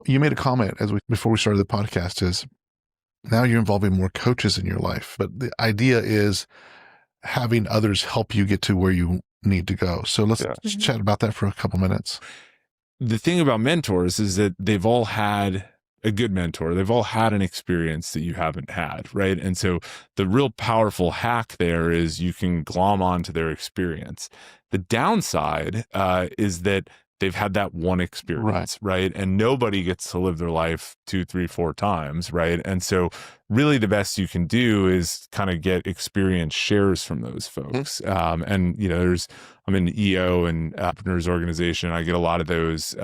You made a comment before we started the podcast is now you're involving more coaches in your life, but the idea is having others help you get to where you need to go. So let's just chat about that for a couple minutes. The thing about mentors is that they've all had a good mentor. They've all had an experience that you haven't had, right? And so the real powerful hack there is you can glom onto their experience. The downside is that they've had that one experience, right? And nobody gets to live their life 2, 3, 4 times, right? And so really the best you can do is kind of get experience shares from those folks. And, you know, I'm in EO and entrepreneurs organization. I get a lot of those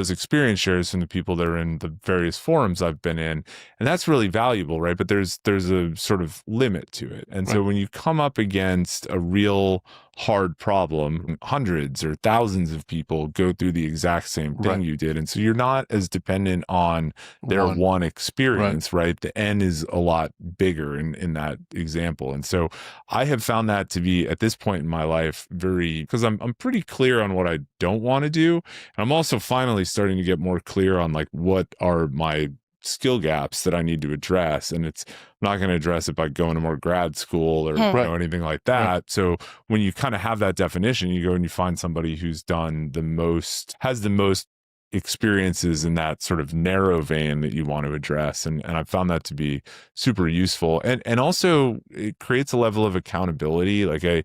experience shares from the people that are in the various forums I've been in. And that's really valuable, right? But there's a sort of limit to it. And so when you come up against a real hard problem, hundreds or thousands of people go through the exact same thing you did. And so you're not as dependent on their one experience, right? The N is a lot bigger in that example. And so I have found that to be, at this point in my life, because I'm pretty clear on what I don't want to do. And I'm also finally starting to get more clear on like what are my skill gaps that I need to address. And I'm not going to address it by going to more grad school or anything like that. So when you kind of have that definition, you go and you find somebody who's has the most experiences in that sort of narrow vein that you want to address. And I found that to be super useful. And also it creates a level of accountability. Like I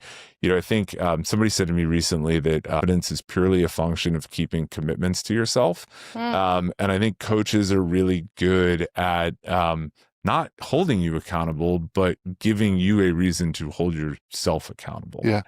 think somebody said to me recently that confidence is purely a function of keeping commitments to yourself. And I think coaches are really good at not holding you accountable, but giving you a reason to hold yourself accountable. Yeah.